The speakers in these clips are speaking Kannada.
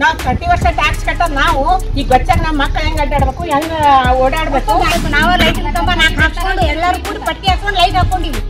ನಾವು ಪ್ರತಿ ವರ್ಷ ಟ್ಯಾಕ್ಸ್ ಕಟ್ಟೋದು ನಾವು ಈಗ ಗೊತ್ತಾಗ ನಮ್ಮ ಮಕ್ಕಳು ಹೆಂಗ್ ಅಡ್ಡಾಡ್ಬೇಕು ಹೆಂಗ ಓಡಾಡ್ಬೇಕು ನಾವು ಲೈಟ್ ಕಂಬ ನಾಲ್ಕು ಹಾಕ್ಸ್ಕೊಂಡು ಎಲ್ಲರೂ ಕೂಡ ಪಟ್ಟಿ ಹಾಕ್ಕೊಂಡು ಲೈಟ್ ಹಾಕೊಂಡಿವಿ.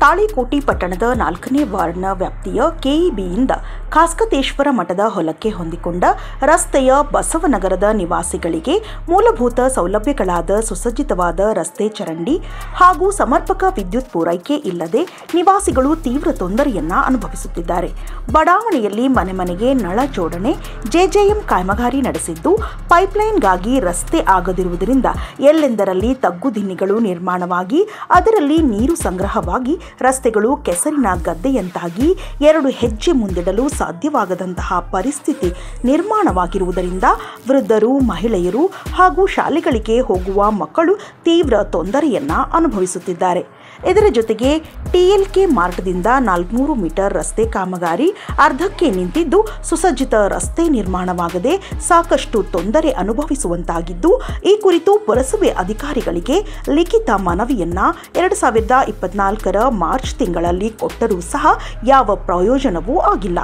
ತಾಳಿಕೋಟಿ ಪಟ್ಟಣದ 4ನೇ ವಾರ್ಡ್ನ ವ್ಯಾಪ್ತಿಯ ಕೆಇಬಿಯಿಂದ ಕಾಸ್ಕತೇಶ್ವರ ಮಠದ ಹೊಲಕ್ಕೆ ಹೊಂದಿಕೊಂಡ ರಸ್ತೆಯ ಬಸವನಗರದ ನಿವಾಸಿಗಳಿಗೆ ಮೂಲಭೂತ ಸೌಲಭ್ಯಗಳಾದ ಸುಸಜ್ಜಿತವಾದ ರಸ್ತೆ ಚರಂಡಿ ಹಾಗೂ ಸಮರ್ಪಕ ವಿದ್ಯುತ್ ಪೂರೈಕೆ ಇಲ್ಲದೆ ನಿವಾಸಿಗಳು ತೀವ್ರ ತೊಂದರೆಯನ್ನ ಅನುಭವಿಸುತ್ತಿದ್ದಾರೆ. ಬಡಾವಣೆಯಲ್ಲಿ ಮನೆ ಮನೆಗೆ ನಳ ಜೋಡಣೆ ಜೆಜೆಎಂ ಕಾಮಗಾರಿ ನಡೆಸಿದ್ದು ಪೈಪ್ಲೈನ್ಗಾಗಿ ರಸ್ತೆ ಆಗದಿರುವುದರಿಂದ ಎಲ್ಲೆಂದರಲ್ಲಿ ತಗ್ಗುದಿನ್ನಿಗಳು ನಿರ್ಮಾಣವಾಗಿ ಅದರಲ್ಲಿ ನೀರು ಸಂಗ್ರಹವಾಗಿ ರಸ್ತೆಗಳು ಕೆಸರಿನ ಗದ್ದೆಯಂತಾಗಿ 2 ಹೆಜ್ಜೆ ಮುಂದಿಡಲು ಸಾಧ್ಯವಾಗದಂತಹ ಪರಿಸ್ಥಿತಿ ನಿರ್ಮಾಣವಾಗಿರುವುದರಿಂದ ವೃದ್ಧರು, ಮಹಿಳೆಯರು ಹಾಗೂ ಶಾಲೆಗಳಿಗೆ ಹೋಗುವ ಮಕ್ಕಳು ತೀವ್ರ ತೊಂದರೆಯನ್ನ ಅನುಭವಿಸುತ್ತಿದ್ದಾರೆ. ಇದರ ಜೊತೆಗೆ ಟಿಎಲ್ಕೆ ಮಾರ್ಗದಿಂದ 400 ಮೀಟರ್ ರಸ್ತೆ ಕಾಮಗಾರಿ ಅರ್ಧಕ್ಕೆ ನಿಂತಿದ್ದು ಸುಸಜ್ಜಿತ ರಸ್ತೆ ನಿರ್ಮಾಣವಾಗದೆ ಸಾಕಷ್ಟು ತೊಂದರೆ ಅನುಭವಿಸುವಂತಾಗಿದ್ದು ಈ ಕುರಿತು ಪುರಸಭೆ ಅಧಿಕಾರಿಗಳಿಗೆ ಲಿಖಿತ ಮನವಿಯನ್ನ 2024ರ ಮಾರ್ಚ್ ತಿಂಗಳಲ್ಲಿ ಕೊಟ್ಟರೂ ಸಹ ಯಾವ ಪ್ರಯೋಜನವೂ ಆಗಿಲ್ಲ.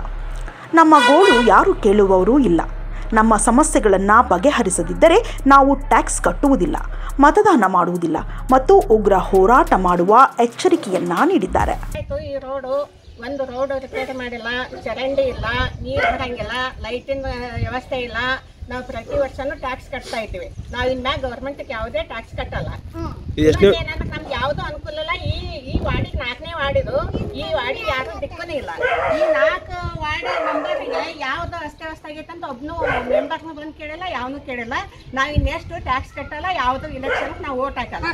ನಮ್ಮ ಗೋಳು ಯಾರು ಕೇಳುವವರೂ ಇಲ್ಲ. ನಮ್ಮ ಸಮಸ್ಯೆಗಳನ್ನು ಬಗೆಹರಿಸದಿದ್ದರೆ ನಾವು ಟ್ಯಾಕ್ಸ್ ಕಟ್ಟುವುದಿಲ್ಲ, ಮತದಾನ ಮಾಡುವುದಿಲ್ಲ ಮತ್ತು ಉಗ್ರ ಹೋರಾಟ ಮಾಡುವ ಎಚ್ಚರಿಕೆಯನ್ನ ನೀಡಿದ್ದಾರೆ. ಈ ರೋಡು ಒಂದು ರೋಡ್ ರಿಪೇರಿ ಮಾಡಿಲ್ಲ, ಚರಂಡಿ ಇಲ್ಲ, ನೀರು ಬರಂಗಿಲ್ಲ, ಲೈಟಿನ ವ್ಯವಸ್ಥೆ ಇಲ್ಲ. ನಾವು ಪ್ರತಿ ವರ್ಷನೂ ಟ್ಯಾಕ್ಸ್ ಕಟ್ತಾ ಇದ್ದೀವಿ. ನಾವು ಇನ್ಮ್ಯಾಗ ಗೌರ್ಮೆಂಟ್ಗೆ ಯಾವುದೇ ಟ್ಯಾಕ್ಸ್ ಕಟ್ಟಲ್ಲ. ಏನಂದ್ರೆ ನಮ್ಗೆ ಯಾವುದೂ ಅನುಕೂಲ ಇಲ್ಲ. ಈ ವಾರ್ಡಿಗೆ 4ನೇ ವಾರ್ಡಿದು, ಈ ವಾರ್ಡಿಗೆ ಯಾರು ದಿಕ್ಕನೇ ಇಲ್ಲ. ಈ 4 ವಾರ್ಡ್ ಮೆಂಬರ್ಗೆ ಯಾವ್ದು ಅಸ್ತವ್ಯಸ್ತ ಆಗೈತೆ ಅಂತ ಒಬ್ನು ಮೆಂಬರ್ನು ಬಂದು ಕೇಳಿಲ್ಲ, ಯಾವನು ಕೇಳಿಲ್ಲ. ನಾವು ಇನ್ನೆಷ್ಟು ಟ್ಯಾಕ್ಸ್ ಕಟ್ಟಲ್ಲ, ಯಾವ್ದು ಇಲೆಕ್ಷನ್ ನಾವು ವೋಟ್ ಹಾಕಲ್ಲ.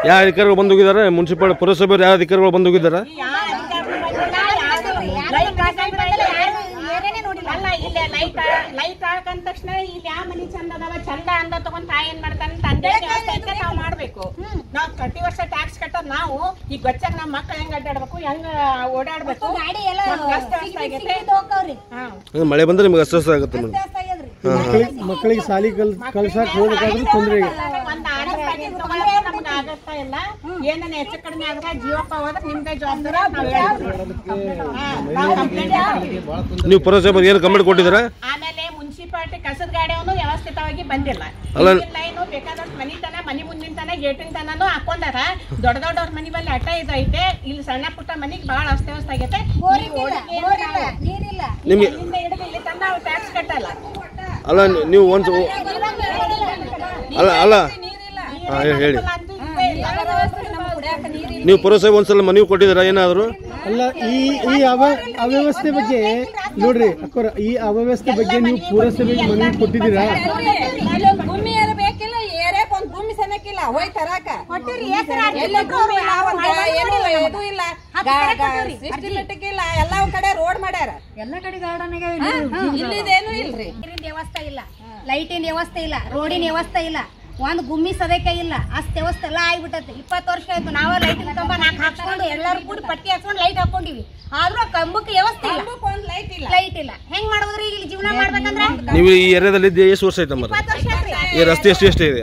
ಯಾವ ಅಧಿಕಾರಿಗಳು ಬಂದು ಹೋಗಿದ್ದಾರೆ? ಮುನ್ಸಿಪಲ್ ಪುರಸಭೆ ಯಾವ ಅಧಿಕಾರಿಗಳು ಬಂದು ಹೋಗಿದ್ದಾರೆ? ಲೈಟ್ ಹಾಕಂದ ತಕ್ಷಣ ಇಲ್ಲಿ ಯಾವ ಮನಿ ಚಂದ ಅದಾವ, ಚಂದ ಅಂದ ತಗೊಂಡ್ ತಾಯಿ ಏನ್ ಮಾಡ್ತಾನೆ ತಂದೆ ನಾವು ಮಾಡ್ಬೇಕು. ನಾವು ಪ್ರತಿ ವರ್ಷ ಟ್ಯಾಕ್ಸ್ ಕಟ್ಟೋದು ನಾವು ಈಗ ಗೊತ್ತಾಗ ನಮ್ಮ ಮಕ್ಕಳು ಹೆಂಗ್ ಅಡ್ಡಾಡ್ಬೇಕು ಹೆಂಗ ಓಡಾಡ್ಬೇಕು. ಮಳೆ ಬಂದ್ರೆ ನಿಮ್ಗೆ ಅಸ್ವಸ್ಥ ಆಗುತ್ತೆ. ಮಕ್ಕಳಿಗೆ ಶಾಲಿ ಕಳ್ಸಕ್ ಹೋಗ್ಬೇಕಾದ್ರೂ ತೊಂದರೆ ನಮ್ಗೆ ಆಗತ್ತಾ ಇಲ್ಲ. ಏನೇನು ಹೆಚ್ಚು ಕಡಿಮೆ ಆದ್ರೆ ಜೀವಪ್ಪ ಹೋದ್ರೆ ನಿಮ್ದೇ ಜವಾಬ್ದಾರಿ. ನೀವು ಪುರಸಭೆ ಏನು ಕಂಪ್ಲೇಂಟ್ ಕೊಟ್ಟಿದ್ದೀರಾ? ಆಮೇಲೆ ಮುನ್ಸಿಪಾಲಿಟಿ ಕಸದ ಗಾಡಿಯವನು ವ್ಯವಸ್ಥಿತವಾಗಿ ಬಂದಿಲ್ಲ. ಲೈನು ಬೇಕಾದಷ್ಟು ಮನಿ ಮುಂದಿನ ತನ ಗೇಟಿನ ತನೂ ಹಾಕೊಂಡಾರ. ದೊಡ್ಡವ್ರ ಮನಿ ಬಲ್ಲಿ ಅಟ್ಟ ಇದೈತೆ. ಇಲ್ಲಿ ಸಣ್ಣ ಪುಟ್ಟ ಮನಿಗೆ ಬಹಳ ಅಸ್ತವ್ಯಸ್ತ ಆಗೈತೆ. ಇಲ್ಲಿ ತಂದ ನಾವು ಟ್ಯಾಕ್ಸ್ ಕಟ್ಟಲ್ಲ. ಅಲ್ಲ ನೀವು ಒಂದು ಅಲ್ಲ ಹೇಳಿ, ನೀವು ಪುರಸಭೆ ಒಂದ್ಸಲ ಮನವಿ ಕೊಟ್ಟಿದ್ದೀರಾ ಏನಾದ್ರು? ಅಲ್ಲ, ಈ ಅವ್ಯವಸ್ಥೆ ಬಗ್ಗೆ ನೋಡ್ರಿ ಅಕ್ಕೋರ, ಈ ಅವ್ಯವಸ್ಥೆ ಬಗ್ಗೆ ನೀವು ಪುರಸಭೆಗೆ ಮನವಿ ಕೊಟ್ಟಿದ್ದೀರಾ? ಭೂಮಿ ಬೇಕಿಲ್ಲ, ಏರಿಯಾಕ ಒಂದ್ ಭೂಮಿ ಸನಕ್ಕಿಲ್ಲ, ಹೋಯ್ ತರಾಕ ಇಲ್ಲ, ಎಲ್ಲಾ ಕಡೆ ರೋಡ್ ಮಾಡ್ಯಾರ, ಎಲ್ಲಾ ಕಡೆ ಗಾರ್ಡನ್ ಇಲ್ಲಿದೇನು ಇಲ್ರಿ. ನೀರಿನ ವ್ಯವಸ್ಥೆ ಇಲ್ಲ, ಲೈಟಿನ ವ್ಯವಸ್ಥೆ ಇಲ್ಲ, ರೋಡಿನ ವ್ಯವಸ್ಥೆ ಇಲ್ಲ, ಒಂದು ಗುಮ್ಮಿ ಸದಕ್ಕೆ ಇಲ್ಲ. ಅಷ್ಟು ವ್ಯವಸ್ಥೆ ಎಲ್ಲ ಆಗ್ಬಿಟ್ಟೈತೆ. 20 ವರ್ಷ ಆಯ್ತು ನಾವು ಲೈಟಿನ ಕಂಬ 4 ಹಾಕ್ಸ್ಕೊಂಡು ಎಲ್ಲರೂ ಕೂಡ ಪಟ್ಟಿ ಹಾಕ್ಸ್ಕೊಂಡು ಲೈಟ್ ಹಾಕೊಂಡಿವಿ. ಆದ್ರೂ ಕಂಬಕ್ಕೆ ವ್ಯವಸ್ಥೆ ಇಲ್ಲ, ಲೈಟ್ ಇಲ್ಲ. ಹೆಂಗ್ ಮಾಡುದ್ರಿ ಇಲ್ಲಿ ಜೀವನ ಮಾಡ್ಬೇಕಂದ್ರೆ? ನೀವು ಈ ಏರಿಯಾದಲ್ಲಿ ಎಷ್ಟು ವರ್ಷ ಆಯ್ತು? 20 ವರ್ಷ ಆಯ್ತು. ಈ ರಸ್ತೆ ಎಷ್ಟು ಇದೆ?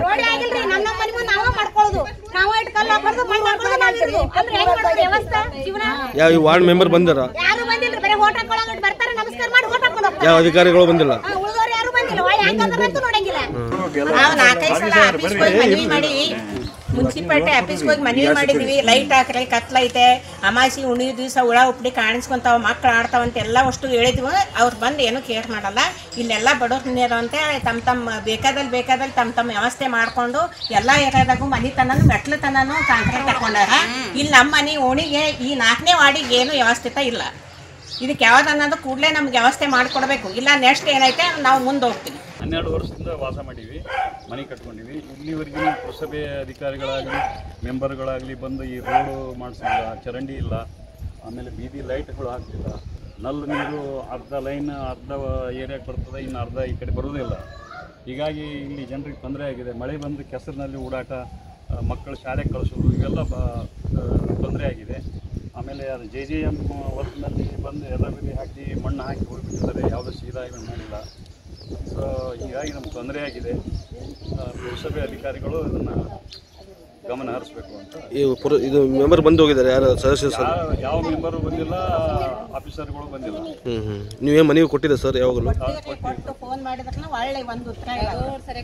ರೋಡ್ ಆಗಿಲ್ರಿ. ನಮ್ಮ ಮನೆ ಮುಂದೆ ನಾವೇ ಮಾಡ್ಕೊಳ್ಳೋದು, ನಾವೇ ಇಟ್ಟು ಕಲ್ಲು ಹಾಕೋದು, ಮಣ್ಣು ಹಾಕೋದು ನಾವಿರೋದು. ಅಂದ್ರೆ ಹೆಂಗ್ ಮಾಡೋದು ವ್ಯವಸ್ಥೆ ಜೀವನ? ಯಾವ ವಾರ್ಡ್ ಮೆಂಬರ್ ಬಂದಾರ? ಯಾರು ಬಂದಿಲ್ರಿ. ಬರೀ ಓಟ್ ಹಾಕೊಳ್ಳೋದು ಬರ್ತಾರೆ, ನಮಸ್ಕಾರ ಮಾಡಿ ಓಟ್ ಹಾಕೊಂಡು ಹೋಗ್ತಾರೆ. ಯಾವ ಅಧಿಕಾರಿಗಳು ಬಂದಿಲ್ಲ? ಉಳಿದವ್ರು ಯಾರು ಬಂದಿಲ್ಲ. ಒಳ್ಳೆ ಹಾಕಂದ್ರಂತೂ ನೋಡಂಗಿಲ್ಲ. ನಾವು 4-5 ಸಲ ಆಫೀಸ್ಗೆ ಹೋಗಿ ಮನವಿ ಮಾಡಿ, ಮುನ್ಸಿಪಾಲಿಟಿ ಆಫೀಸ್ಗೆ ಹೋಗಿ ಮನವಿ ಮಾಡಿದ್ವಿ. ಲೈಟ್ ಹಾಕ್ರಿ, ಕತ್ಲೈತೆ, ಅಮಾಸಿ ಉಣಿದ ದಿವಸ ಹುಳ ಉಪ್ಪಡಿ ಕಾಣಿಸ್ಕೊಂತಾವ, ಮಕ್ಕಳು ಆಡ್ತಾವಂತ ಎಲ್ಲ ಅಷ್ಟು ಹೇಳಿದ್ವಿ. ಅವ್ರು ಬಂದು ಏನೂ ಕೇರ್ ಮಾಡಲ್ಲ. ಇಲ್ಲೆಲ್ಲ ಬಡವ್ರು ನೀರಂತೆ ತಮ್ಮ ಬೇಕಾದಲ್ಲಿ ತಮ್ಮ ವ್ಯವಸ್ಥೆ ಮಾಡ್ಕೊಂಡು ಎಲ್ಲ ಏರಿಯಾದಾಗೂ ಮನೆ ತನೂ ಮೆಟ್ಲು ತನೂ ಕಾಂಕ್ರೀಟ್ ಹಾಕೊಂಡಾರ. ಇಲ್ಲಿ ನಮ್ಮ ಮನೆ ಓಣಿಗೆ ಈ 4ನೇ ವಾರ್ಡಿಗೆ ಏನು ವ್ಯವಸ್ಥಿತ ಇಲ್ಲ. ಇದಕ್ಕೆ ಯಾವ್ದು ಅನ್ನೋದು ಕೂಡಲೇ ನಮ್ಗೆ ವ್ಯವಸ್ಥೆ ಮಾಡಿಕೊಡ್ಬೇಕು. ಇಲ್ಲ ನೆಕ್ಸ್ಟ್ ಏನೈತೆ ನಾವು ಮುಂದೆ ಹೋಗ್ತೀವಿ. 12 ವರ್ಷದಿಂದ ವಾಸ ಮಾಡೀವಿ, ಮನೆ ಕಟ್ಕೊಂಡಿವಿ. ಇಲ್ಲಿವರೆಗೂ ಪುರಸಭೆ ಅಧಿಕಾರಿಗಳಾಗಲಿ ಮೆಂಬರ್ಗಳಾಗಲಿ ಬಂದು ಈ ರೋಡು ಮಾಡಿಸಿಲ್ಲ, ಚರಂಡಿ ಇಲ್ಲ, ಆಮೇಲೆ ಬೀದಿ ಲೈಟ್ಗಳು ಹಾಕ್ತಿಲ್ಲ, ನಲ್ಲಿ ನೀರು ಅರ್ಧ ಲೈನ್ ಅರ್ಧ ಏರಿಯಾಗೆ ಬರ್ತದೆ, ಇನ್ನು ಅರ್ಧ ಈ ಕಡೆ ಬರೋದಿಲ್ಲ. ಹೀಗಾಗಿ ಇಲ್ಲಿ ಜನರಿಗೆ ತೊಂದರೆ ಆಗಿದೆ. ಮಳೆ ಬಂದು ಕೆಸರಿನಲ್ಲಿ ಓಡಾಟ, ಮಕ್ಕಳು ಶಾಲೆಗೆ ಕಳಿಸೋದು ಇವೆಲ್ಲ ತೊಂದರೆ ಆಗಿದೆ. ಆಮೇಲೆ ಅದು JJM ವರ್ಕ್ನಲ್ಲಿ ಬಂದು ಎಲ್ಲ ಬದಿ ಹಾಕಿ ಮಣ್ಣು ಹಾಕಿ ಹೋಗಿಬಿಟ್ಟಿದ್ದಾರೆ, ಯಾವುದೋ ಸೀದಾ ಮಾಡಿಲ್ಲ. ಸೊ ಹೀಗಾಗಿ ನಮ್ಗೆ ತೊಂದರೆ ಆಗಿದೆ. ಪುರಸಭೆ ಅಧಿಕಾರಿಗಳು ಇದನ್ನು ಗಮನ ಹರಿಸ್ಬೇಕು ಅಂತ. ಇದು ಮೆಂಬರ್ ಬಂದು ಹೋಗಿದ್ದಾರೆ, ಯಾರು ಸದಸ್ಯರು ಸರ್? ಯಾವ ಮೆಂಬರು ಬಂದಿಲ್ಲ, ಆಫೀಸರ್ಗಳು ಬಂದಿಲ್ಲ. ನೀವೇನು ಮನವಿ ಕೊಟ್ಟಿದೆ ಸರ್? ಯಾವಾಗಲೂ ಕೊಟ್ಟು ಫೋನ್ ಮಾಡಿದ್ರಲ್ಲ ಒಳ್ಳೆ ಒಂದು ಉತ್ತರ ಇಲ್ಲ.